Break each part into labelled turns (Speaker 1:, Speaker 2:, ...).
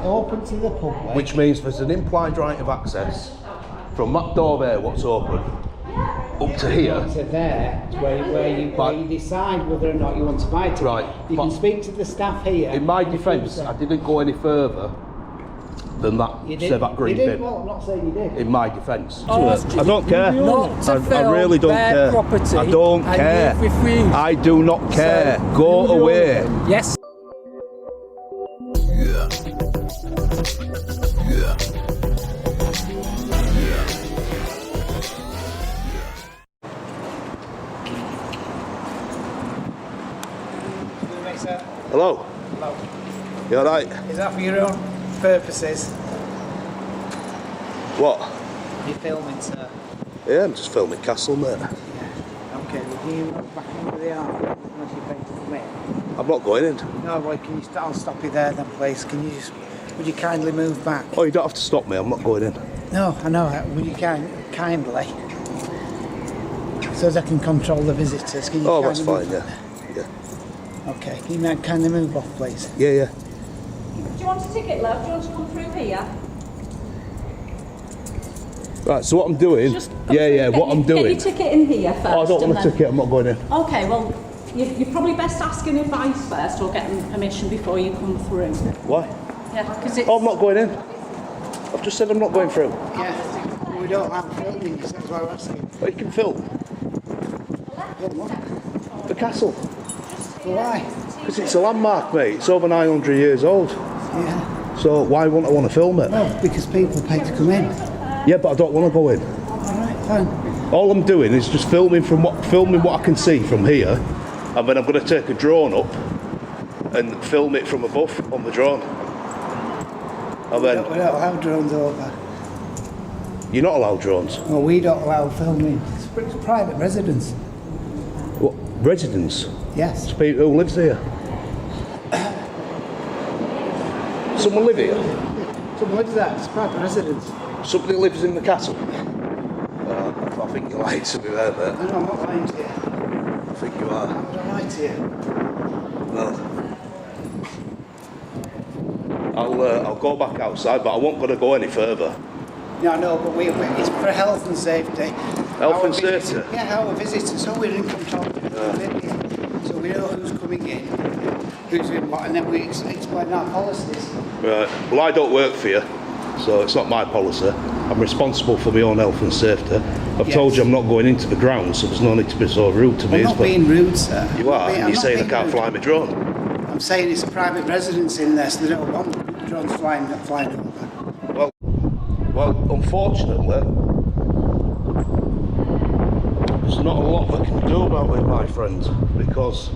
Speaker 1: open to the public.
Speaker 2: Which means there's an implied right of access from that door there, what's open, up to here.
Speaker 1: To there, where you decide whether or not you want to buy it.
Speaker 2: Right.
Speaker 1: You can speak to the staff here.
Speaker 2: In my defence, I didn't go any further than that, say that green bin.
Speaker 1: Well, I'm not saying you did.
Speaker 2: In my defence. I don't care.
Speaker 3: I
Speaker 2: really don't care.
Speaker 3: Property,
Speaker 2: I don't care. I do not care.
Speaker 3: So
Speaker 2: go away.
Speaker 3: Yes.
Speaker 2: Hello.
Speaker 1: Hello.
Speaker 2: You alright?
Speaker 1: Is that for your own purposes?
Speaker 2: What?
Speaker 1: You're filming, sir?
Speaker 2: Yeah, I'm just filming Castle, mate.
Speaker 1: Yeah. Okay, well, you back into the arm unless you pay to come in.
Speaker 2: I'm not going in.
Speaker 1: No, well, can you I'll stop you there then, please. Would you kindly move back?
Speaker 2: Oh, you don't have to stop me, I'm not going in.
Speaker 1: No, I know. Would you kindly? So as I can control the visitors, can you
Speaker 2: Oh, that's
Speaker 1: kindly
Speaker 2: fine,
Speaker 1: move?
Speaker 2: yeah.
Speaker 1: Okay, can you kindly move off, please?
Speaker 2: Yeah.
Speaker 4: Do you want a ticket, love? Do you want to come through here?
Speaker 2: Right, so what I'm doing, what I'm doing.
Speaker 4: Get your ticket in here first.
Speaker 2: Oh, I don't want a ticket, I'm not going in.
Speaker 4: Okay, well, you're probably best asking advice first or getting permission before you come through.
Speaker 2: Why?
Speaker 4: Yeah, because it's...
Speaker 2: Oh, I'm not going in. I've just said I'm not going through.
Speaker 1: Yeah, we don't have filming, that's why we're asking.
Speaker 2: But you can film. The castle.
Speaker 1: Why?
Speaker 2: Because it's a landmark, mate. It's over 900 years old.
Speaker 1: Yeah.
Speaker 2: So why wouldn't I want to film it?
Speaker 1: Well, because people pay to come in.
Speaker 2: Yeah, but I don't want to go in.
Speaker 1: Alright, fine.
Speaker 2: All I'm doing is just filming what I can see from here, and then I'm going to take a drone up and film it from above on the drone. And then
Speaker 1: We don't allow drones over.
Speaker 2: you're not allowed drones.
Speaker 1: Well, we don't allow filming. It's private residence.
Speaker 2: What residents?
Speaker 1: Yes.
Speaker 2: It's people who lives here. Someone live here?
Speaker 1: Someone lives there. It's private residence.
Speaker 2: Somebody lives in the castle? I think you're lying to me there, mate.
Speaker 1: No, I'm not lying to you.
Speaker 2: I think you are.
Speaker 1: I'm not lying to you.
Speaker 2: Well, I'll go back outside, but I won't going to go any further.
Speaker 1: No, but it's for health and safety.
Speaker 2: Health and safety?
Speaker 1: Yeah, our visitors, so we're in control of it. So we know who's coming in, who's in what, and then we explain our policies.
Speaker 2: Right. Well, I don't work for you, so it's not my policy. I'm responsible for my own health and safety. I've told you I'm not going into the ground, so there's no need to be so rude to me.
Speaker 1: I'm not being rude, sir.
Speaker 2: You are, and you're saying I can't fly my drone.
Speaker 1: I'm saying it's a private residence in there, so they don't want drones flying over.
Speaker 2: Well, unfortunately, there's not a lot they can do about it, my friend, because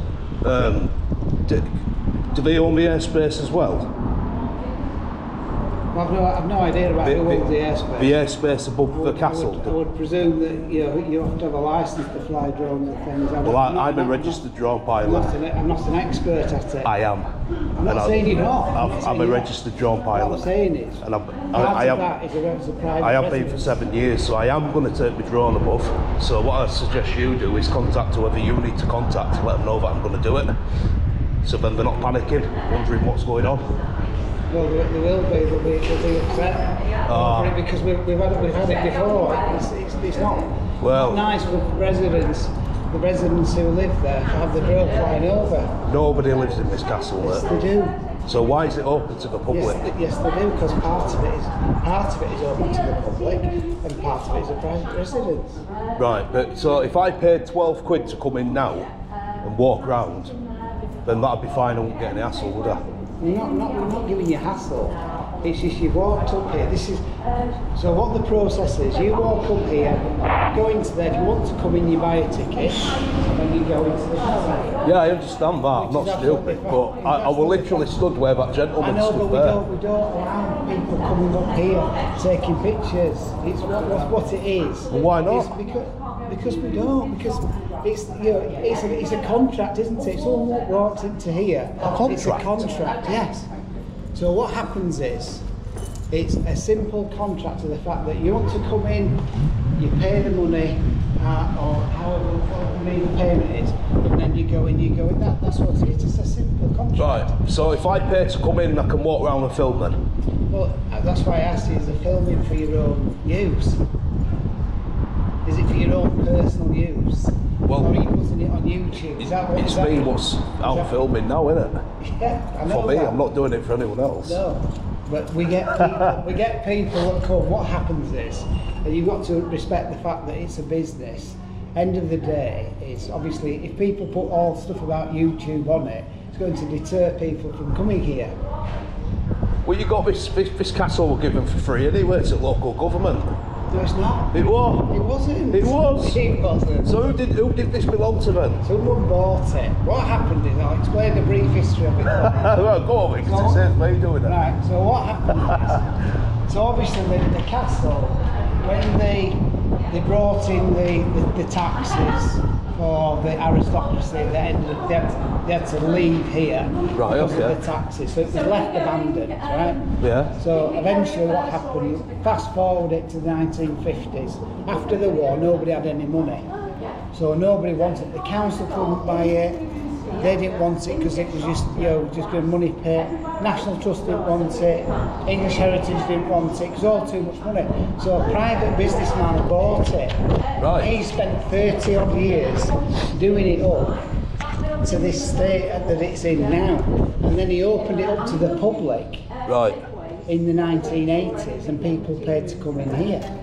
Speaker 2: do they own the airspace as well?
Speaker 1: Well, I've no idea about who owns the airspace.
Speaker 2: The airspace above the castle.
Speaker 1: I would presume that you have to have a licence to fly drones and things.
Speaker 2: Well, I'm a registered drone pilot.
Speaker 1: I'm not an expert at it.
Speaker 2: I am.
Speaker 1: I'm not saying you're not.
Speaker 2: I'm a registered drone pilot.
Speaker 1: What I'm saying is,
Speaker 2: and
Speaker 1: I
Speaker 2: have been for 7 years, so I am going to take my drone above. So what I suggest you do is contact whoever you need to contact to let them know that I'm going to do it. So then they're not panicking, wondering what's going on.
Speaker 1: Well, there will be. They'll be upset because we've had it before. It's not nice for residents. The residents who live there to have the drone flying over.
Speaker 2: Nobody lives in this castle.
Speaker 1: Yes, they do.
Speaker 2: So why is it open to the public?
Speaker 1: Yes, they do, because part of it is open to the public, and part of it is a private residence.
Speaker 2: Right, but so if I paid 12 quid to come in now and walk round, then that'd be fine. I wouldn't get any hassle, would I?
Speaker 1: We're not giving you hassle. It's just you walked up here. So what the process is, you walk up here, go into there. If you want to come in, you buy a ticket, and then you go into the castle.
Speaker 2: Yeah, I understand that. I'm not stupid, but I was literally stood where that gentleman stood there.
Speaker 1: I know, but we don't allow people coming up here taking pictures. It's what it is.
Speaker 2: Well, why not?
Speaker 1: Because we don't. Because it's a contract, isn't it? Someone walks into here.
Speaker 2: A contract?
Speaker 1: It's a contract, yes. So what happens is, it's a simple contract to the fact that you want to come in you pay the money, or however many the payment is, and then you go in. That's what it is. It's a simple contract.
Speaker 2: Right. So if I pay to come in, I can walk around and film then.
Speaker 1: Well, that's why I asked you: is the filming for your own use? Is it for your own personal use?
Speaker 2: Well,
Speaker 1: or are you putting it on YouTube? Is that what?
Speaker 2: It's me what's out filming now, isn't it?
Speaker 1: Yeah, I know
Speaker 2: For me,
Speaker 1: that.
Speaker 2: I'm not doing it for anyone else.
Speaker 1: No, but we get people. We get people that come. What happens is, and you've got to respect the fact that it's a business. End of the day, it's obviously if people put all stuff about YouTube on it, it's going to deter people from coming here.
Speaker 2: Well, you got this castle we're given for free anyway. It's at local government.
Speaker 1: No, it's not.
Speaker 2: It was.
Speaker 1: It wasn't.
Speaker 2: It was.
Speaker 1: It wasn't.
Speaker 2: So who did this belong to then?
Speaker 1: Someone bought it. What happened is, I'll explain the brief history of it.
Speaker 2: Well, go on, because it says me doing it.
Speaker 1: Right, so what happened is, so obviously the castle, when they brought in the taxes for the aristocracy, they had to leave here because of the taxes. So it was left abandoned, right?
Speaker 2: Yeah.
Speaker 1: So eventually what happened, fast forward it to the 1950s, after the war nobody had any money. So nobody wanted it. The council couldn't buy it. They didn't want it because it was just, just good money pit. National Trust didn't want it. English Heritage didn't want it. It was all too much money. So a private businessman bought it.
Speaker 2: Right.
Speaker 1: He spent 30 odd years doing it up to this state that it's in now. And then he opened it up to the public.
Speaker 2: Right.
Speaker 1: In the 1980s, and people paid to come in here.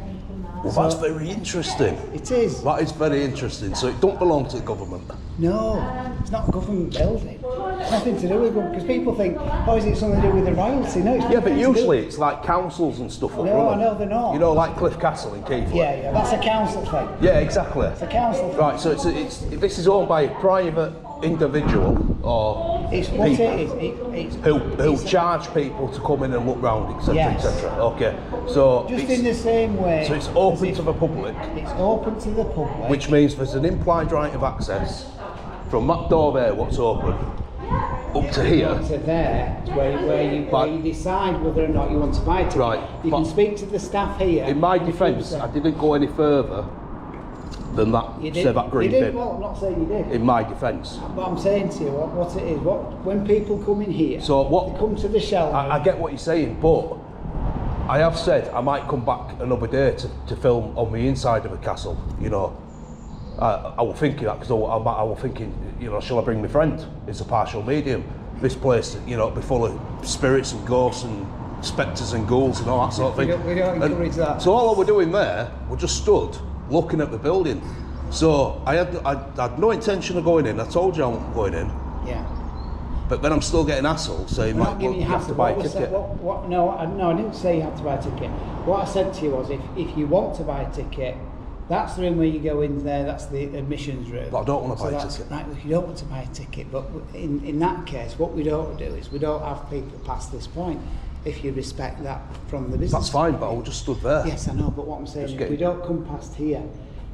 Speaker 2: Well, that's very interesting.
Speaker 1: It is.
Speaker 2: That is very interesting. So it don't belong to the government?
Speaker 1: No, it's not a government building. It's nothing to do with it, because people think, oh, is it something to do with the royalty? No, it's
Speaker 2: yeah, but usually it's like councils and stuff.
Speaker 1: No, no, they're not.
Speaker 2: You know, like Cliff Castle in Keighley.
Speaker 1: Yeah, that's a council thing.
Speaker 2: Yeah, exactly.
Speaker 1: It's a council thing.
Speaker 2: Right, so it's this is owned by a private individual or
Speaker 1: it's what
Speaker 2: people
Speaker 1: it is.
Speaker 2: who charge people to come in and look round, etc.,
Speaker 1: yes.
Speaker 2: etc. Okay, so
Speaker 1: just in the same way.
Speaker 2: So it's open to the public.
Speaker 1: It's open to the public.
Speaker 2: Which means there's an implied right of access from that door there, what's open, up to here.
Speaker 1: To there, where you decide whether or not you want to buy it.
Speaker 2: Right.
Speaker 1: You can speak to the staff here.
Speaker 2: In my defence, I didn't go any further than that. Say that green bit.
Speaker 1: Well, I'm not saying you did.
Speaker 2: In my defence.
Speaker 1: But I'm saying to you what it is. When people come in here,
Speaker 2: so what?
Speaker 1: They come to the shelter.
Speaker 2: I get what you're saying, but I have said I might come back another day to film on the inside of a castle. You know, I was thinking that because I was thinking, you know, shall I bring my friend? It's a partial medium. This place, you know, be full of spirits and ghosts and spectres and ghouls and all that sort of thing.
Speaker 1: We don't encourage that.
Speaker 2: So all we're doing there, we're just stood looking at the building. So I had no intention of going in. I told you I wasn't going in.
Speaker 1: Yeah.
Speaker 2: But then I'm still getting hassled saying,
Speaker 1: I'm not giving you
Speaker 2: have to buy a ticket.
Speaker 1: No, I didn't say you have to buy a ticket. What I said to you was, if you want to buy a ticket, that's the room where you go in there. That's the admissions room.
Speaker 2: But I don't want to buy a ticket.
Speaker 1: Right, you don't want to buy a ticket. But in that case, what we don't do is we don't have people past this point. If you respect that from the business.
Speaker 2: That's fine, but I was just stood there.
Speaker 1: Yes, I know. But what I'm saying is, we don't come past here.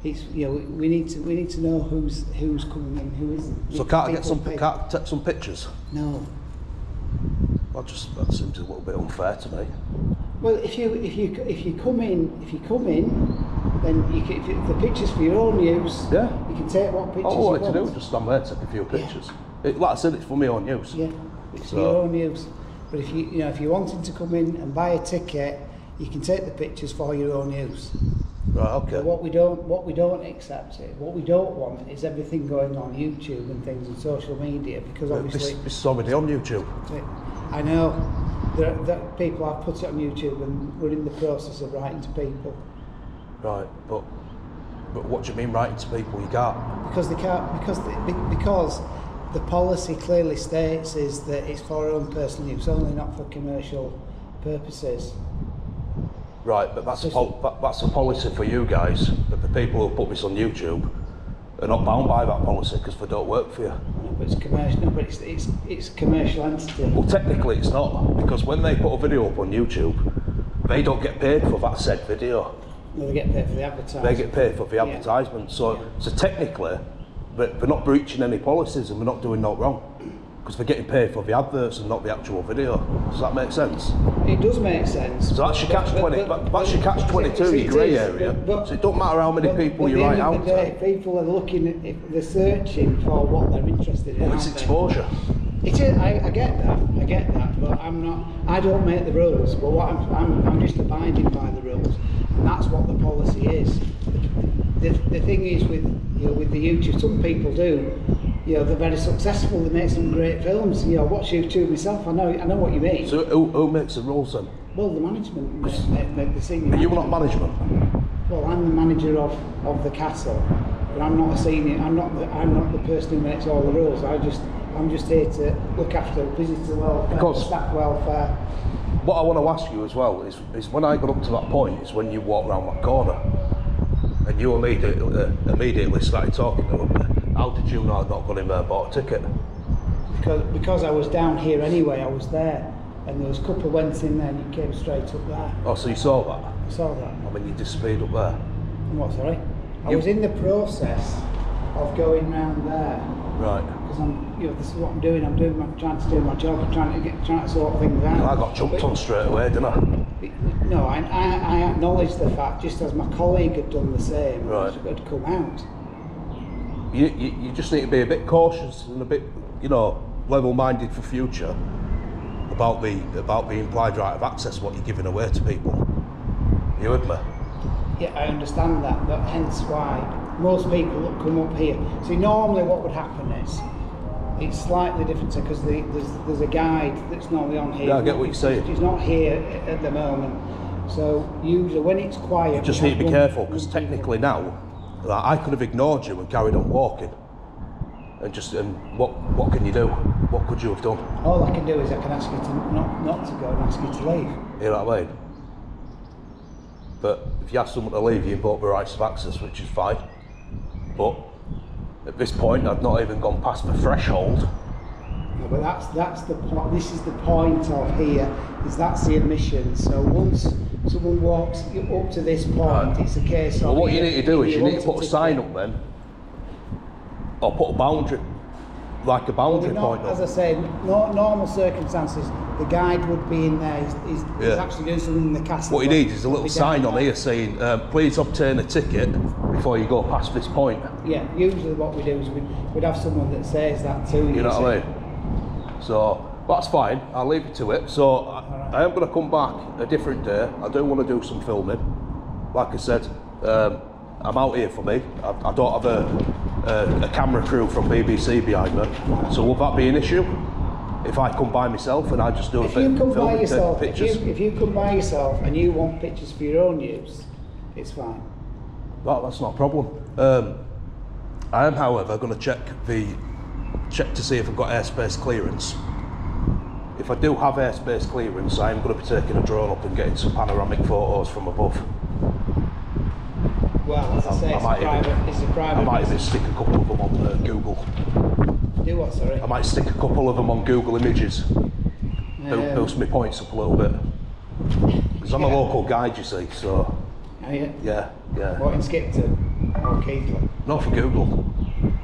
Speaker 1: It's, you know, we need to know who's coming in, who isn't.
Speaker 2: So can't I get some take some pictures?
Speaker 1: No.
Speaker 2: That seems a little bit unfair to me.
Speaker 1: Well, if you come in, then you can, if the pictures for your own use.
Speaker 2: Yeah.
Speaker 1: You can take what pictures
Speaker 2: All I
Speaker 1: you
Speaker 2: wanted to do
Speaker 1: want.
Speaker 2: was just stand there, take a few pictures. Like I said, it's for my own use.
Speaker 1: Yeah, it's for your own use. But if you wanted to come in and buy a ticket, you can take the pictures for your own use.
Speaker 2: Right, okay.
Speaker 1: But what we don't accept it. What we don't want is everything going on YouTube and things and social media, because obviously
Speaker 2: this is already on YouTube.
Speaker 1: I know that people have put it on YouTube, and we're in the process of writing to people.
Speaker 2: Right, but what do you mean writing to people? You can't.
Speaker 1: Because they can't. Because the policy clearly states is that it's for our own personal use, only not for commercial purposes.
Speaker 2: Right, but that's a policy for you guys. But the people who put this on YouTube are not bound by that policy because they don't work for you.
Speaker 1: No, but it's commercial. No, but it's a commercial entity.
Speaker 2: Well, technically it's not, because when they put a video up on YouTube, they don't get paid for that said video.
Speaker 1: No, they get paid for the advertisement.
Speaker 2: They get paid for the advertisement. So technically, they're not breaching any policies and they're not doing no wrong, because they're getting paid for the adverts and not the actual video. Does that make sense?
Speaker 1: It does make sense.
Speaker 2: So that's your catch 22, your grey area. So it don't matter how many people you write out to.
Speaker 1: People are looking at, if they're searching for what they're interested in.
Speaker 2: But it's exposure.
Speaker 1: It is. I get that, but I don't make the rules. But what I'm just abiding by the rules, and that's what the policy is. The thing is with the YouTube, some people do. They're very successful. They make some great films. I watch YouTube myself. I know what you mean.
Speaker 2: So who makes the rules then?
Speaker 1: Well, the management make the senior.
Speaker 2: Are you not management?
Speaker 1: Well, I'm the manager of the castle, but I'm not a senior. I'm not the person who makes all the rules. I'm just here to look after visitor welfare, staff welfare.
Speaker 2: What I want to ask you as well is when I got up to that point is when you walked around that corner and you immediately started talking to them. How did you know I'd not gone in there and bought a ticket?
Speaker 1: Because I was down here anyway. I was there, and there was a couple went in there and you came straight up there.
Speaker 2: Oh, so you saw that?
Speaker 1: I saw that.
Speaker 2: I mean, you disappeared up there.
Speaker 1: What, sorry? I was in the process of going round there.
Speaker 2: Right.
Speaker 1: Because this is what I'm doing. Trying to do my job. I'm trying to sort things out.
Speaker 2: Well, I got jumped on straight away, didn't I?
Speaker 1: No, I acknowledge the fact, just as my colleague had done the same.
Speaker 2: Right.
Speaker 1: Had come out.
Speaker 2: You just need to be a bit cautious and a bit, level-minded for future about the implied right of access, what you're giving away to people. You with me?
Speaker 1: Yeah, I understand that, but hence why most people that come up here. See, normally what would happen is, it's slightly different because there's a guide that's normally on here.
Speaker 2: Yeah, I get what you're saying.
Speaker 1: He's not here at the moment. So usually when it's quiet...
Speaker 2: You just need to be careful, because technically now, I could have ignored you and carried on walking. And what can you do? What could you have done?
Speaker 1: All I can do is I can ask you to not to go and ask you to leave.
Speaker 2: You know what I mean? But if you ask someone to leave, you invoke the rights of access, which is fine. But at this point, I've not even gone past the threshold.
Speaker 1: No, but that's the point. This is the point of here. That's the admission. So once someone walks up to this point, right, it's a case of...
Speaker 2: Well, what you need to do is you need to put a sign up then, or put a boundary, like a boundary point up.
Speaker 1: As I say, normal circumstances, the guide would be in there. He's actually doing something in the castle.
Speaker 2: What you need is a little sign on here saying, please obtain a ticket before you go past this point.
Speaker 1: Yeah, usually what we do is we'd have someone that says that to you.
Speaker 2: You know what I mean? So that's fine, I'll leave you to it. So I am going to come back a different day. I do want to do some filming. Like I said, I'm out here for me. I don't have a camera crew from BBC behind me. So will that be an issue? If I come by myself and I just do a bit of filming, take pictures?
Speaker 1: If you come by yourself and you want pictures for your own use, it's fine.
Speaker 2: That's not a problem. I am, however, going to check to see if I've got airspace clearance. If I do have airspace clearance, I am going to be taking a drone up and getting some panoramic photos from above.
Speaker 1: Well, as I say, it's a private.
Speaker 2: I might even stick a couple of them on Google.
Speaker 1: Do what, sorry?
Speaker 2: I might stick a couple of them on Google Images. Boost my points up a little bit. Because I'm a local guide, you see, so...
Speaker 1: Are you?
Speaker 2: Yeah.
Speaker 1: What, in Skipton? Or Keighley?
Speaker 2: Not for Google.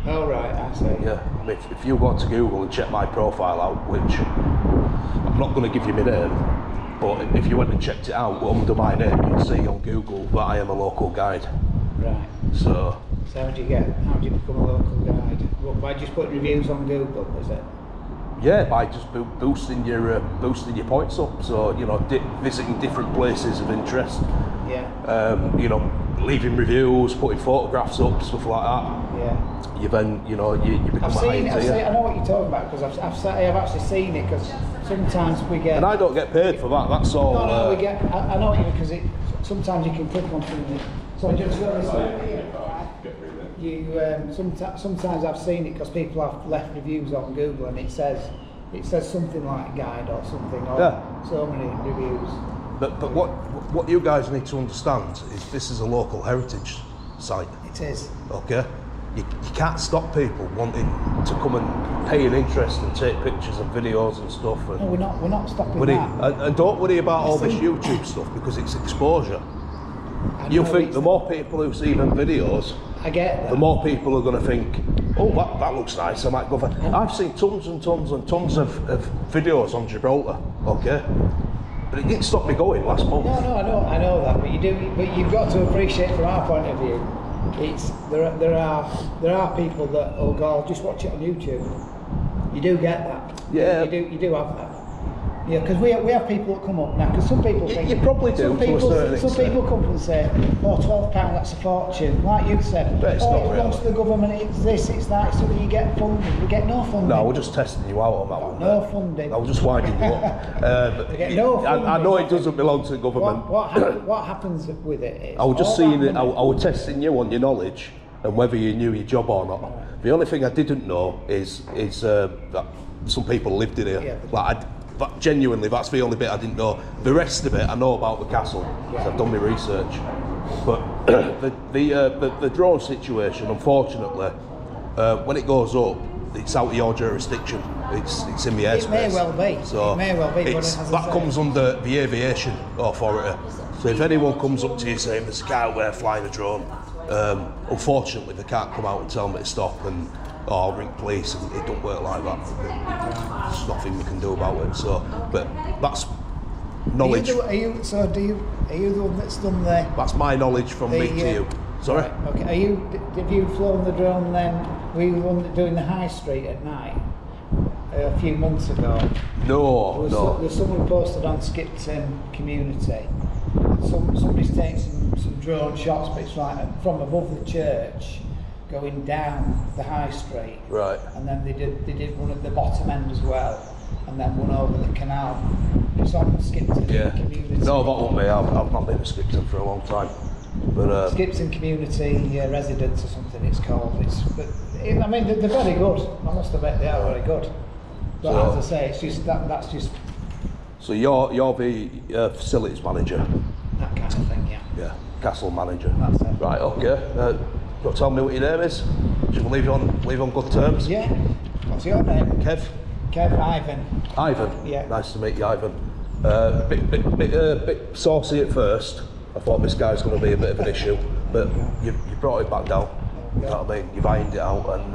Speaker 1: Oh, right, I see.
Speaker 2: Yeah, I mean, if you go to Google and check my profile out, which I'm not going to give you my name, but if you went and checked it out under my name, you'd see on Google that I am a local guide.
Speaker 1: Right.
Speaker 2: So
Speaker 1: how do you become a local guide? What, by just putting reviews on Google, is it?
Speaker 2: Yeah, by just boosting your points up. So visiting different places of interest.
Speaker 1: Yeah.
Speaker 2: Leaving reviews, putting photographs up, stuff like that.
Speaker 1: Yeah.
Speaker 2: You then you become
Speaker 1: I've seen it. I know what you're talking about because I've actually seen it because sometimes we get.
Speaker 2: And I don't get paid for that. That's all.
Speaker 1: No, we get. I know what you mean because sometimes you can click on something. So just sometimes I've seen it because people have left reviews on Google and it says something like guide or something or so many reviews.
Speaker 2: But what you guys need to understand is this is a local heritage site.
Speaker 1: It is.
Speaker 2: Okay? You can't stop people wanting to come and pay an interest and take pictures and videos and stuff. And
Speaker 1: no, we're not stopping that.
Speaker 2: And don't worry about all this YouTube stuff because it's exposure. You think the more people who see them videos,
Speaker 1: I get that.
Speaker 2: The more people are going to think, oh, that looks nice, I might go for... I've seen tons and tons and tons of videos on Gibraltar, okay? But it didn't stop me going last month.
Speaker 1: No, I know that, but you've got to appreciate from our point of view. There are people that will go, I'll just watch it on YouTube. You do get that.
Speaker 2: Yeah.
Speaker 1: You do have that. Yeah, because we have people that come up now. Because some people think
Speaker 2: you probably do to a certain extent.
Speaker 1: Some people come and say, "Oh, £12, that's a fortune." Like you said,
Speaker 2: but it's not
Speaker 1: it belongs to the government. It's this, it's that. So you get funding. You get no funding.
Speaker 2: No, we're just testing you out on that one.
Speaker 1: No funding.
Speaker 2: I was just winding you up.
Speaker 1: You get no funding.
Speaker 2: I know it doesn't belong to the government.
Speaker 1: What happens with it is,
Speaker 2: I was just seeing it. I was testing you on your knowledge and whether you knew your job or not. Right. The only thing I didn't know is that some people lived in here. Yeah. But genuinely, that's the only bit I didn't know. The rest of it, I know about the castle because I've done my research. But the drone situation, unfortunately, when it goes up, it's out of your jurisdiction. It's in the airspace.
Speaker 1: It may well be.
Speaker 2: So
Speaker 1: it may well be.
Speaker 2: That comes under the aviation authority. So if anyone comes up to you saying there's a guy out there flying a drone, unfortunately they can't come out and tell me to stop or ring police, and it don't work like that. There's nothing we can do about it. So, but that's knowledge.
Speaker 1: Are you the one that's done the?
Speaker 2: That's my knowledge from me to you. Sorry.
Speaker 1: Right, okay. Have you flown the drone then? Were you the one that doing the high street at night a few months ago?
Speaker 2: No.
Speaker 1: There's someone posted on Skipton community. Somebody's taking some drone shots, but it's like from above the church, going down the high street.
Speaker 2: Right.
Speaker 1: And then they did one at the bottom end as well, and then one over the canal. It's on Skipton community.
Speaker 2: No, that won't be. I've not been to Skipton for a long time. But
Speaker 1: Skipton Community Residence or something it's called. I mean, they're very good. I must admit they are very good. But so, as I say, it's just that's just.
Speaker 2: So you're the facilities manager.
Speaker 1: That kind of thing, yeah.
Speaker 2: Yeah, castle manager.
Speaker 1: That's it.
Speaker 2: Right. Okay. You want to tell me what your name is? Should we leave on good terms?
Speaker 1: Yeah. What's your name?
Speaker 2: Kev.
Speaker 1: Ivan.
Speaker 2: Ivan.
Speaker 1: Yeah.
Speaker 2: Nice to meet you, Ivan. Bit saucy at first. I thought this guy's going to be a bit of an issue, but you brought it back down. You know what I mean? You've ironed it out, and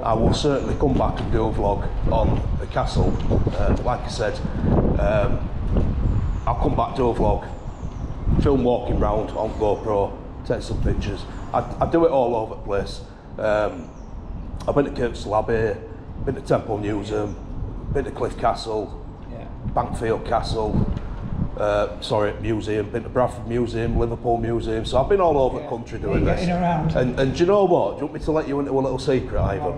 Speaker 2: I will certainly come back and do a vlog on the castle. Like I said, I'll come back to a vlog, film walking round on GoPro, take some pictures. I do it all over the place. I've been to Kirk's Abbey, been to Temple Museum, been to Cliff Castle, Bankfield Castle. Museum, been to Bradford Museum, Liverpool Museum, so I've been all over the country doing this.
Speaker 1: Around.
Speaker 2: And do you know what? Do you want me to let you into a little secret, Ivan?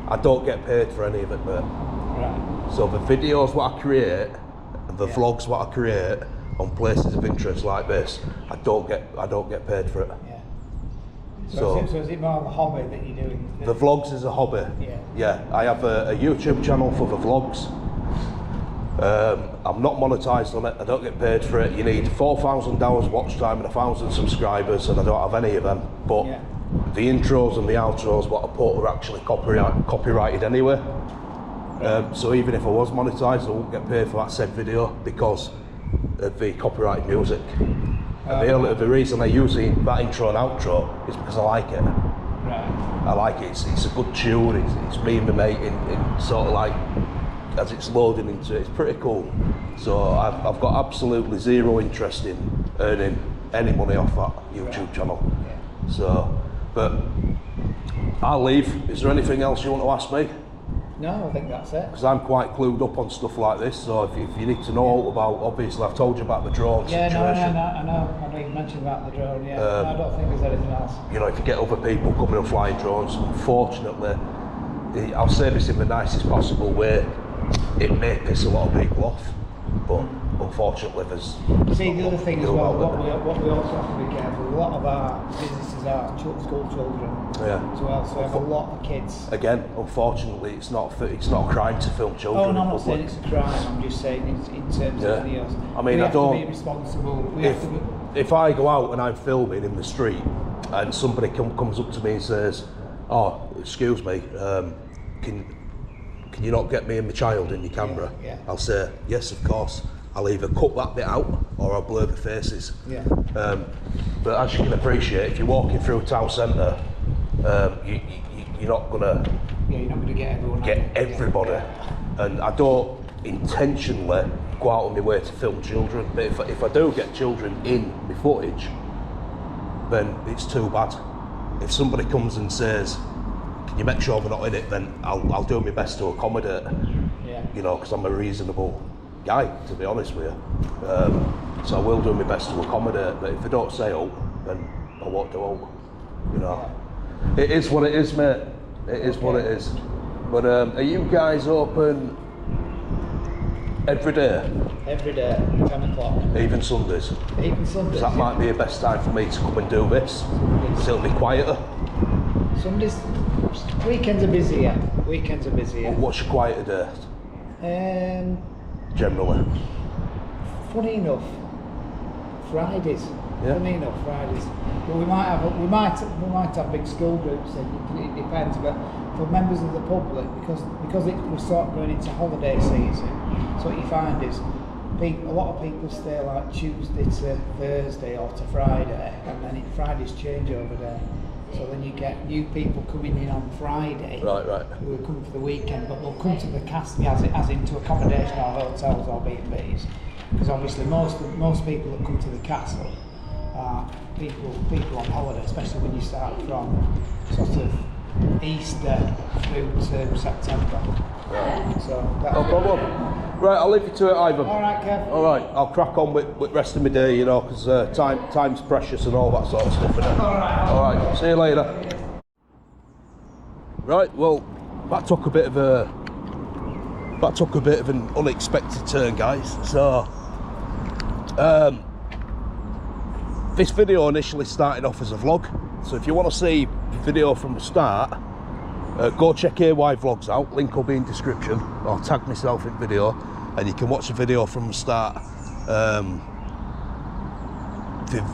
Speaker 2: I don't get paid for any of it, mate. Right. So the videos what I create, and the vlogs what I create on places of interest like this, I don't get paid for it.
Speaker 1: Yeah. So is it more of a hobby that you're doing?
Speaker 2: The vlogs is a hobby. Yeah. I have a YouTube channel for the vlogs. I'm not monetised on it, I don't get paid for it. You need 4,000 hours watch time and 1,000 subscribers, and I don't have any of them. But the intros and the outros, what I put, are actually copyrighted anyway. So even if I was monetised, I wouldn't get paid for that said video because of the copyrighted music. And the reason I use that intro and outro is because I like it.
Speaker 1: Right.
Speaker 2: I like it. It's a good tune. It's me and my mate in sort of like, as it's loading into it, it's pretty cool. So I've got absolutely zero interest in earning any money off that YouTube channel. So, but I'll leave. Is there anything else you want to ask me?
Speaker 1: No, I think that's it.
Speaker 2: Because I'm quite clued up on stuff like this, so if you need to know about, obviously I've told you about the drone situation.
Speaker 1: I know you mentioned about the drone, I don't think there's anything else.
Speaker 2: You know, if you get other people coming and flying drones, unfortunately, I'll say this in the nicest possible way, it may piss a lot of people off, but unfortunately there's...
Speaker 1: See, the other thing as well, what we also have to be careful, a lot of our businesses are school children as well, so we have a lot of kids. Again,
Speaker 2: unfortunately, it's not a crime to film children.
Speaker 1: Oh, no, I'm not saying it's a crime, I'm just saying it's in terms of videos.
Speaker 2: I mean,
Speaker 1: we have to be responsible.
Speaker 2: If I go out and I'm filming in the street and somebody comes up to me and says, "Oh, excuse me, can you not get me and my child in your camera?" I'll say, "Yes, of course." I'll either cut that bit out or I'll blur the faces. But as you can appreciate, if you're walking through a town centre, you're not gonna
Speaker 1: get everyone.
Speaker 2: Get everybody. And I don't intentionally go out on my way to film children. But if I do get children in my footage, then it's too bad. If somebody comes and says, can you make sure we're not in it, then I'll do my best to accommodate.
Speaker 1: Yeah.
Speaker 2: You know, because I'm a reasonable guy, to be honest with you. So I will do my best to accommodate, but if I don't say out, then I won't do out. You know. Yeah. It is what it is, mate. It is what it is. But are you guys open every day?
Speaker 1: Every day, 10 o'clock.
Speaker 2: Even Sundays?
Speaker 1: Even Sundays.
Speaker 2: That might be the best time for me to come and do this, because it'll be quieter.
Speaker 1: Sundays, weekends are busier. Weekends are busier.
Speaker 2: What's your quieter day? Generally?
Speaker 1: Funny enough, Fridays.
Speaker 2: Yeah.
Speaker 1: Funny enough, Fridays. But we might have big school groups. It depends. But for members of the public, because we're sort of going into holiday season, so what you find is a lot of people stay like Tuesday to Thursday or to Friday, and then Friday's changeover day. So then you get new people coming in on Friday,
Speaker 2: right,
Speaker 1: who are coming for the weekend, but they'll come to the castle as into accommodation or hotels or B&Bs, because obviously most people that come to the castle are people on holiday, especially when you start from sort of Easter through to September.
Speaker 2: Right.
Speaker 1: So that's
Speaker 2: no problem. Right, I'll leave you to it, Ivan.
Speaker 1: All right, Kev.
Speaker 2: All right, I'll crack on with the rest of my day, you know, because time's precious and all that sort of stuff, innit?
Speaker 1: All
Speaker 2: right, see you later. Right, well, that took a bit of an unexpected turn, guys. So, this video initially started off as a vlog. So if you want to see the video from the start, go check AY Vlogs out. Link will be in description. I'll tag myself in video, and you can watch the video from the start. The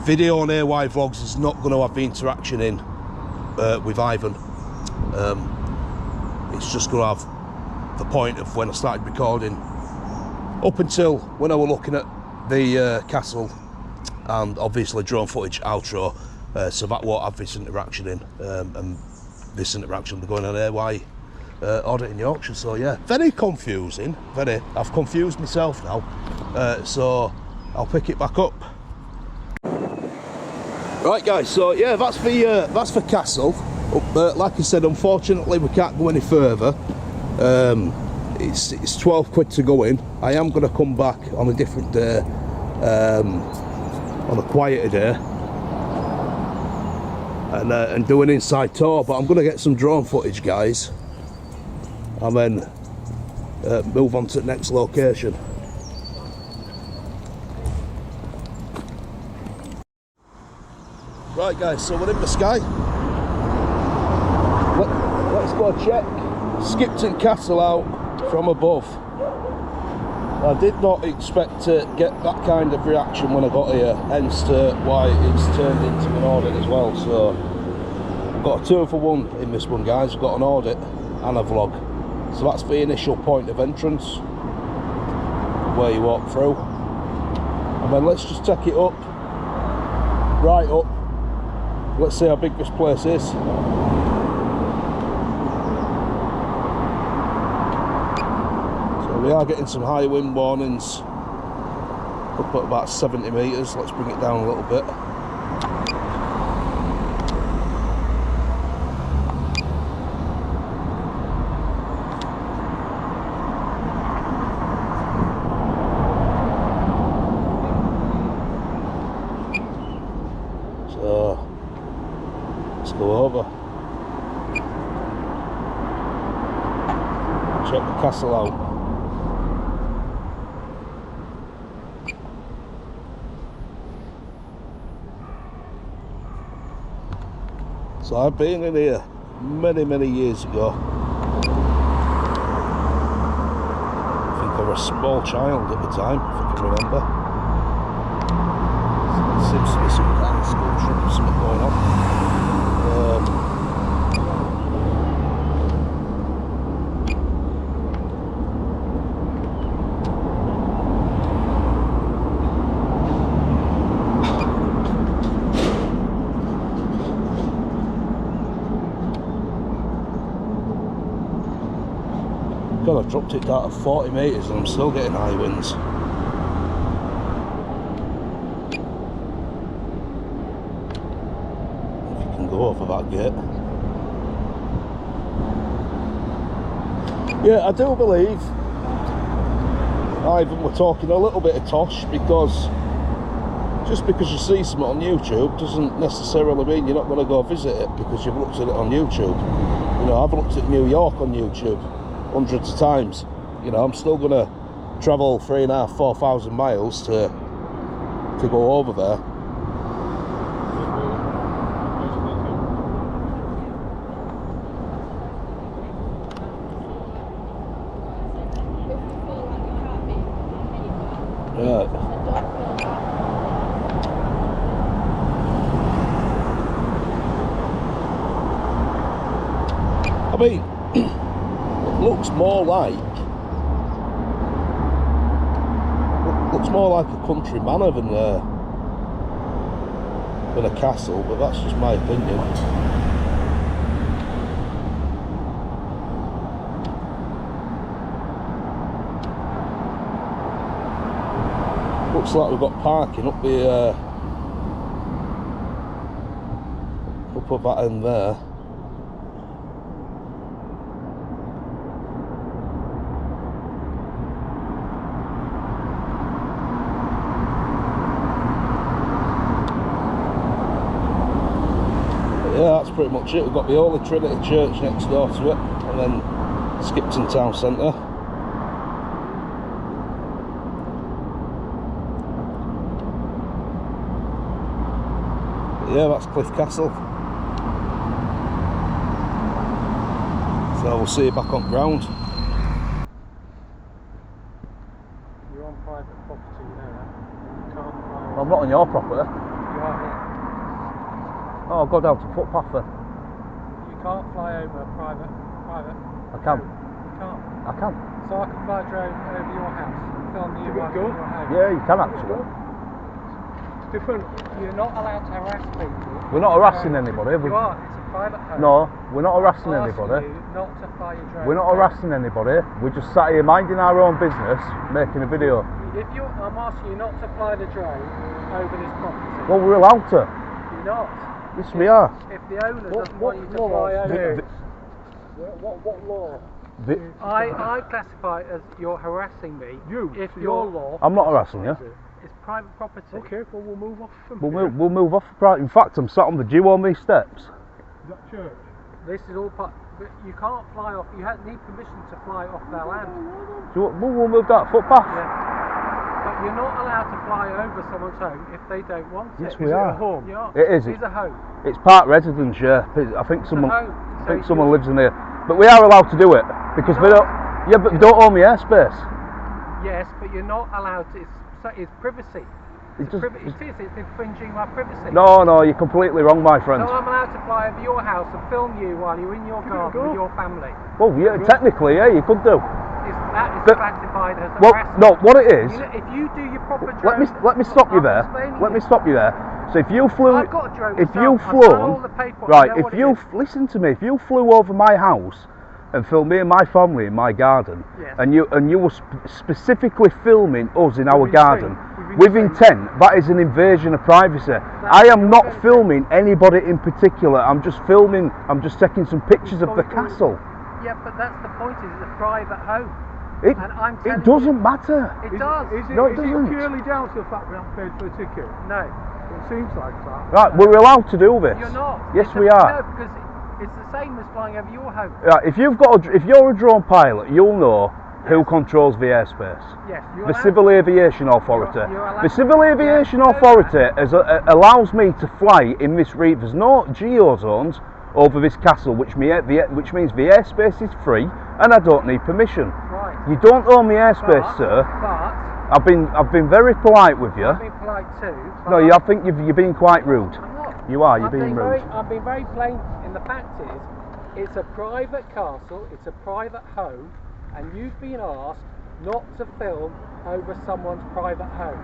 Speaker 2: video on AY Vlogs is not going to have the interaction in with Ivan. It's just going to have the point of when I started recording up until when I was looking at the castle, and obviously drone footage outro. So that won't have this interaction in, and this interaction will be going on AY Auditing Yorkshire. So yeah, very confusing. I've confused myself now. So I'll pick it back up. Right, guys. So yeah, that's for castle. Like I said, unfortunately we can't go any further. It's 12 quid to go in. I am going to come back on a different day, on a quieter day, and do an inside tour. But I'm going to get some drone footage, guys, and then move on to the next location. Right, guys, so we're in the sky. Let's go check Skipton Castle out from above. I did not expect to get that kind of reaction when I got here, hence why it's turned into an audit as well. So I've got a 2 for 1 in this one, guys. I've got an audit and a vlog. So that's the initial point of entrance where you walk through, and then let's just take it up, right up. Let's see how big this place is. So we are getting some high wind warnings up at about 70 metres. Let's bring it down a little bit. So let's go over, check the castle out. So I've been in here many years ago. I think I was a small child at the time, if I can remember. So there seems to be some kind of school trip or something going on. God, I dropped it down to 40 metres and I'm still getting high winds. over that gate. Yeah, I do believe Ivan were talking a little bit of tosh, because just because you see something on YouTube doesn't necessarily mean you're not going to go visit it because you've looked at it on YouTube. You know, I've looked at New York on YouTube hundreds of times. You know, I'm still going to travel 3,500 to 4,000 miles to go over there. I mean, it looks more like a country manor than a castle, but that's just my opinion. Looks like we've got parking up the up at that end there. Yeah, that's pretty much it. We've got the Holy Trinity Church next door to it, and then Skipton Town Centre. Yeah, that's Cliff Castle. So we'll see you back on ground.
Speaker 1: You're on private property, you know that. You can't fly.
Speaker 2: I'm not on your property.
Speaker 1: You are here.
Speaker 2: Oh, I'll go down to footpath then.
Speaker 1: You can't fly over private.
Speaker 2: I can.
Speaker 1: You can't.
Speaker 2: I can.
Speaker 1: So I can fly a drone over your house and film you while you're in your home.
Speaker 2: Yeah, you can actually.
Speaker 1: It's different. You're not allowed to harass people.
Speaker 2: We're not harassing anybody.
Speaker 1: You are. It's a private home.
Speaker 2: No, we're not harassing
Speaker 1: I'm asking
Speaker 2: anybody.
Speaker 1: you not to fly a drone.
Speaker 2: We're not harassing anybody. We're just sat here minding our own business, making a video.
Speaker 1: I'm asking you not to fly the drone over this property.
Speaker 2: Well, we're allowed to.
Speaker 1: You're not.
Speaker 2: Yes, we are.
Speaker 1: If the owner doesn't want you to fly over.
Speaker 3: What law?
Speaker 1: I classify it as you're harassing me. If your law.
Speaker 2: I'm not harassing you.
Speaker 1: It's private property.
Speaker 3: Okay, well we'll move off from
Speaker 2: We'll move off. In fact, I'm sat on the do you own me steps.
Speaker 3: Is that church?
Speaker 1: This is all part. But you can't fly off. You need permission to fly off their land.
Speaker 2: We'll move that footpath.
Speaker 1: Yeah. But you're not allowed to fly over someone's home if they don't want it.
Speaker 2: Yes, we are.
Speaker 3: It a home?
Speaker 2: It is.
Speaker 1: It's a home.
Speaker 2: It's part residence, yeah. I think someone
Speaker 1: So
Speaker 2: lives in here. But we are allowed to do it because they don't. Yeah, but they don't own the airspace.
Speaker 1: Yes, but you're not allowed to. It's privacy. It's infringing my privacy.
Speaker 2: No, you're completely wrong, my friend.
Speaker 1: So I'm allowed to fly over your house and film you while you're in your garden with your family.
Speaker 2: Well, yeah, technically, yeah, you could do.
Speaker 1: That is classified as harassment.
Speaker 2: No, what it is.
Speaker 1: If you do your proper drone,
Speaker 2: let me stop you there. Let me stop you there. So if you flew,
Speaker 1: I've got a drone
Speaker 2: if
Speaker 1: myself.
Speaker 2: you
Speaker 1: I've
Speaker 2: flew,
Speaker 1: done all the paperwork,
Speaker 2: right?
Speaker 1: I know
Speaker 2: If
Speaker 1: what it
Speaker 2: you
Speaker 1: is.
Speaker 2: listen to me, if you flew over my house and filmed me and my family in my garden,
Speaker 1: yes.
Speaker 2: and you were specifically filming us in our garden with intent, that is an invasion of privacy. I am not filming anybody in particular. I'm just taking some pictures of the castle.
Speaker 1: Yeah, but that's the point. It's a private home.
Speaker 2: It doesn't matter.
Speaker 1: It does.
Speaker 2: No, it doesn't.
Speaker 3: Is it purely down to the fact we haven't paid for a ticket?
Speaker 1: No.
Speaker 3: It seems like that.
Speaker 2: Right, we're allowed to do this.
Speaker 1: You're not.
Speaker 2: Yes, we are.
Speaker 1: No, because it's the same as flying over your home.
Speaker 2: Right, if you're a drone pilot, you'll know who controls the airspace.
Speaker 1: Yes,
Speaker 2: the Civil Aviation Authority.
Speaker 1: You're
Speaker 2: The Civil Aviation Authority allows me to fly in this region. There's no geo zones over this castle, which means the airspace is free, and I don't need permission.
Speaker 1: Right.
Speaker 2: You don't own the airspace, sir.
Speaker 1: But
Speaker 2: I've been very polite with you.
Speaker 1: I've been polite too.
Speaker 2: No, I think you're being quite rude.
Speaker 1: I'm not.
Speaker 2: You are. You're being rude.
Speaker 1: I'm being very plain. And the fact is, it's a private castle. It's a private home, and you've been asked not to film over someone's private home.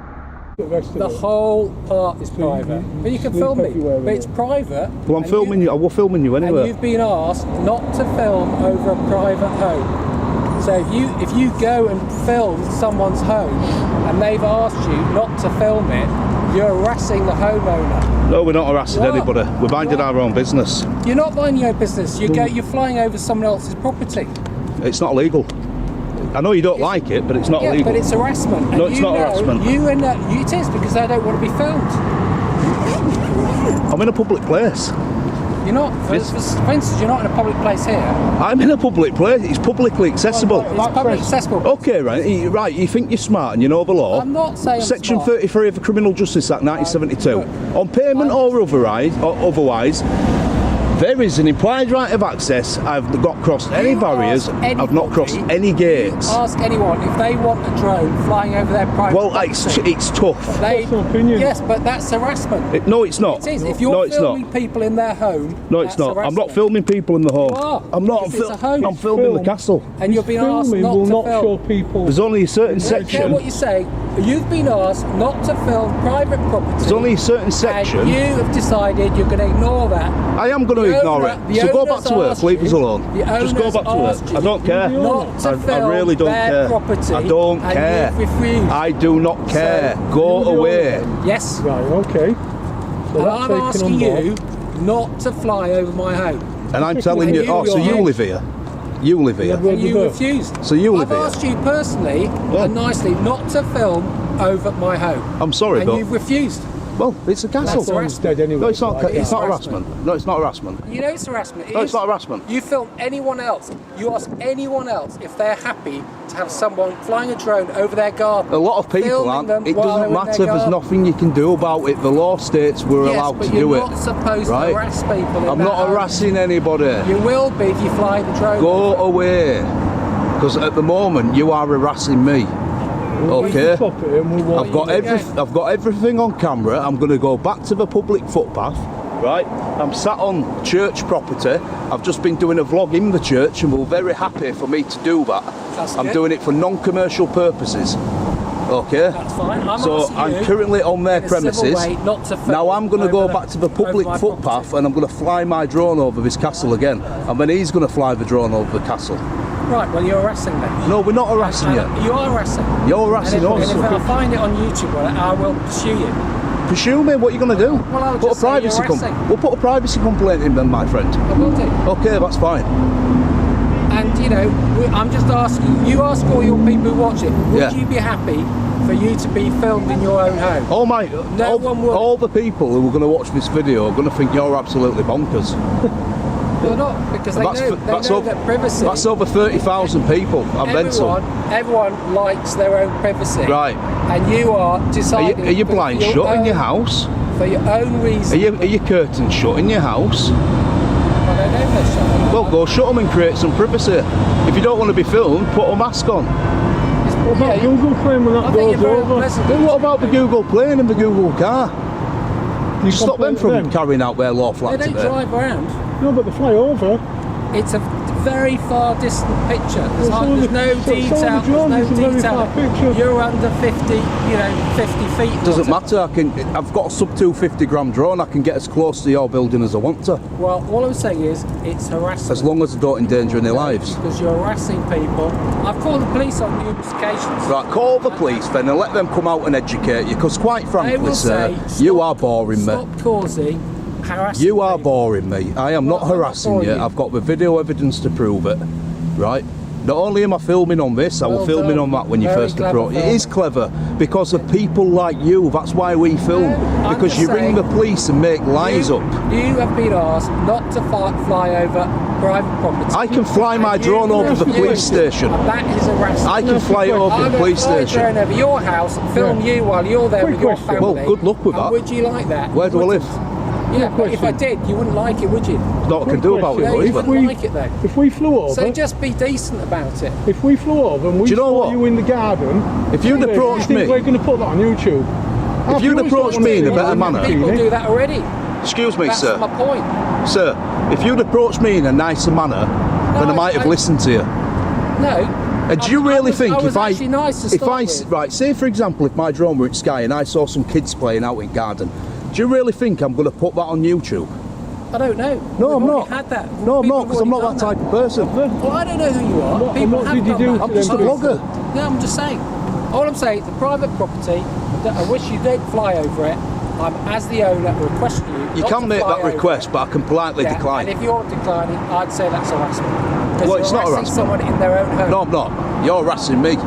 Speaker 3: The whole part is private. But you can film me, but it's private.
Speaker 2: Well, I'm filming you. We're filming you anyway.
Speaker 3: And you've been asked not to film over a private home. So if you go and film someone's home and they've asked you not to film it, you're harassing the homeowner.
Speaker 2: No, we're not harassing anybody. We're minding our own business.
Speaker 3: You're not minding your own business. You're flying over someone else's property.
Speaker 2: It's not legal. I know you don't like it, but it's not legal.
Speaker 3: But it's harassment.
Speaker 2: No, it's not harassment.
Speaker 3: It is, because they don't want to be filmed.
Speaker 2: I'm in a public place.
Speaker 3: You're not. For instance, you're not in a public place here.
Speaker 2: I'm in a public place. It's publicly accessible.
Speaker 3: It's publicly accessible.
Speaker 2: Okay, right. Right. You think you're smart and you know the law.
Speaker 3: I'm not saying
Speaker 2: Section
Speaker 3: smart.
Speaker 2: 33 of the Criminal Justice Act 1972. On payment or otherwise, there is an implied right of access. I've not crossed any barriers. I've not crossed any gates.
Speaker 3: Ask anyone if they want a drone flying over their private property.
Speaker 2: It's tough.
Speaker 3: That's an opinion. Yes, but that's harassment.
Speaker 2: No, it's not.
Speaker 3: It is. If you're filming people in their home,
Speaker 2: no, it's not.
Speaker 3: Harassment.
Speaker 2: I'm not filming people in the home.
Speaker 3: You are.
Speaker 2: I'm not.
Speaker 3: It's a home.
Speaker 2: I'm filming the castle.
Speaker 3: And you've been asked not to film.
Speaker 5: show people.
Speaker 2: There's only a certain
Speaker 3: I don't care
Speaker 2: section.
Speaker 3: what you say. You've been asked not to film private property.
Speaker 2: There's only a certain section.
Speaker 3: And you have decided you're going to ignore that.
Speaker 2: I am going to ignore it. So go back to work. Leave us alone. Just go back to work. I don't care.
Speaker 3: Not to film
Speaker 2: I really don't
Speaker 3: their
Speaker 2: care.
Speaker 3: property.
Speaker 2: I don't
Speaker 3: and
Speaker 2: care.
Speaker 3: You've refused.
Speaker 2: I do not care. Go away.
Speaker 3: Yes.
Speaker 5: Right, okay. So
Speaker 3: And
Speaker 5: that's
Speaker 3: I'm
Speaker 5: taken
Speaker 3: asking
Speaker 5: on board.
Speaker 3: you not to fly over my home.
Speaker 2: And I'm telling you. Oh, so you live here? You live here?
Speaker 3: And you refused.
Speaker 2: So you live
Speaker 3: I've
Speaker 2: here?
Speaker 3: asked you personally and nicely not to film over my home.
Speaker 2: I'm sorry,
Speaker 3: and
Speaker 2: but
Speaker 3: you've refused.
Speaker 2: well, it's a castle.
Speaker 3: That's harassment.
Speaker 5: Dead anyway.
Speaker 2: No, it's not.
Speaker 5: Like,
Speaker 2: It's not
Speaker 3: harassment.
Speaker 2: harassment. No, it's not harassment.
Speaker 3: You know it's harassment.
Speaker 2: No, it's not harassment.
Speaker 3: You film anyone else. You ask anyone else if they're happy to have someone flying a drone over their garden.
Speaker 2: A lot of people
Speaker 3: filming
Speaker 2: aren't.
Speaker 3: them
Speaker 2: It
Speaker 3: while
Speaker 2: doesn't
Speaker 3: they're in
Speaker 2: matter.
Speaker 3: their
Speaker 2: There's
Speaker 3: garden.
Speaker 2: nothing you can do about it. The law states we're
Speaker 3: Yes,
Speaker 2: allowed
Speaker 3: but
Speaker 2: to do
Speaker 3: you're
Speaker 2: it.
Speaker 3: not supposed
Speaker 2: right?
Speaker 3: to harass people in
Speaker 2: I'm
Speaker 3: their
Speaker 2: not
Speaker 3: homes.
Speaker 2: harassing anybody.
Speaker 3: You will be if you fly the drone.
Speaker 2: Go away. Because at the moment you are harassing me. Okay. I've got everything on camera. I'm going to go back to the public footpath. Right. I'm sat on church property. I've just been doing a vlog in the church, and we're very happy for me to do that. I'm doing it for non-commercial purposes. Okay.
Speaker 3: That's fine.
Speaker 2: So I'm currently on their premises. Now I'm going to go back to the public footpath, and I'm going to fly my drone over this castle again, and then he's going to fly the drone over the castle.
Speaker 3: Right, well you're harassing me.
Speaker 2: No, we're not harassing you.
Speaker 3: You are harassing.
Speaker 2: You're harassing us.
Speaker 3: And if I find it on YouTube, I will pursue you.
Speaker 2: Pursue me? What are you going to do?
Speaker 3: Well, I'll
Speaker 2: put
Speaker 3: just
Speaker 2: a
Speaker 3: say
Speaker 2: privacy
Speaker 3: you're harassing.
Speaker 2: We'll put a privacy complaint in then, my friend.
Speaker 3: I will do.
Speaker 2: Okay, that's fine.
Speaker 3: And you know, I'm just asking. You ask all your people who watch it. Would you be happy for you to be filmed in your own home?
Speaker 2: All the people who are going to watch this video are going to think you're absolutely bonkers.
Speaker 3: They're not, because they know that privacy.
Speaker 2: That's over 30,000 people.
Speaker 3: Everyone likes their own privacy.
Speaker 2: Right.
Speaker 3: And you are deciding.
Speaker 2: Are you blind shut in your house?
Speaker 3: For your own reason.
Speaker 2: Are your curtains shut in your house?
Speaker 3: Well, I don't know if they're shut.
Speaker 2: Well, go shut them and create some privacy. If you don't want to be filmed, put a mask on.
Speaker 5: What about Google Plane when that goes over?
Speaker 2: Then what about the Google Plane and the Google car? You stop them from carrying out their lawful activity.
Speaker 3: They don't drive around.
Speaker 5: No, but they fly over.
Speaker 3: It's a very far distant picture. There's no detail. You're under 50, 50 feet.
Speaker 2: Doesn't matter. I've got a sub 250 gram drone. I can get as close to your building as I want to.
Speaker 3: Well, all I'm saying is it's harassment.
Speaker 2: As long as I don't endanger any lives.
Speaker 3: Because you're harassing people. I've called the police on numerous occasions.
Speaker 2: Right, call the police then and let them come out and educate you. Because quite frankly, sir,
Speaker 3: say,
Speaker 2: you are boring me.
Speaker 3: Stop causing harassing
Speaker 2: You are
Speaker 3: people.
Speaker 2: boring me. I am not harassing you. I've got the video evidence to prove it. Right? Not only am I filming on this, I was filming on that when you first approached. It is clever because of people like you. That's why we film. Because you ring the police and make lies up.
Speaker 3: You have been asked not to fly over private property.
Speaker 2: I can fly my drone over the police station.
Speaker 3: That is harassment.
Speaker 2: I can fly it over the police station.
Speaker 3: I'm going to fly a drone over your house and film you while you're there with your family.
Speaker 2: Well, good luck with that.
Speaker 3: Would you like that?
Speaker 2: Where do I live?
Speaker 3: Yeah, but if I did, you wouldn't like it, would you?
Speaker 2: Not what I can do about it,
Speaker 3: you
Speaker 2: either.
Speaker 3: wouldn't like it though.
Speaker 5: If we flew over...
Speaker 3: So just be decent about it.
Speaker 5: If we flew over and we saw you in the garden...
Speaker 2: If you'd approached me...
Speaker 5: we're going to put that on YouTube?
Speaker 2: If you'd approached me in a better manner...
Speaker 3: People do that already.
Speaker 2: Excuse me, sir.
Speaker 3: That's my point.
Speaker 2: Sir, if you'd approached me in a nicer manner, then I might have listened to you.
Speaker 3: No.
Speaker 2: And do you really think if I...
Speaker 3: nice
Speaker 2: right, say for example, if my drone were in Sky and I saw some kids playing out in garden, do you really think I'm going to put that on YouTube?
Speaker 3: I don't know.
Speaker 2: No, I'm not.
Speaker 3: Had that.
Speaker 2: No, I'm
Speaker 3: People
Speaker 2: not, because I'm not
Speaker 3: already
Speaker 2: that
Speaker 3: done
Speaker 2: type of person.
Speaker 3: Well, I don't know who you are.
Speaker 5: What-
Speaker 3: People
Speaker 5: what
Speaker 3: have
Speaker 5: did you
Speaker 3: done
Speaker 5: do
Speaker 3: that.
Speaker 5: to
Speaker 2: I'm just a
Speaker 5: them?
Speaker 2: blogger.
Speaker 3: No, I'm just saying. All I'm saying, it's a private property. I wish you don't fly over it. I'm, as the owner, requesting you.
Speaker 2: You
Speaker 3: not
Speaker 2: can
Speaker 3: to
Speaker 2: make
Speaker 3: fly
Speaker 2: that
Speaker 3: over
Speaker 2: request,
Speaker 3: it.
Speaker 2: but I can politely
Speaker 3: Yeah,
Speaker 2: decline.
Speaker 3: And if you're declining, I'd say that's harassment. Because
Speaker 2: Well, it's
Speaker 3: you're
Speaker 2: not
Speaker 3: harassing
Speaker 2: harassment.
Speaker 3: someone in their own home.
Speaker 2: No, I'm not. You're harassing me. Bye.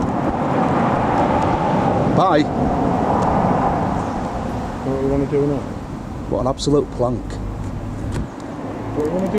Speaker 5: What do you want to do now?
Speaker 2: What an absolute plank.
Speaker 5: What do you want to do?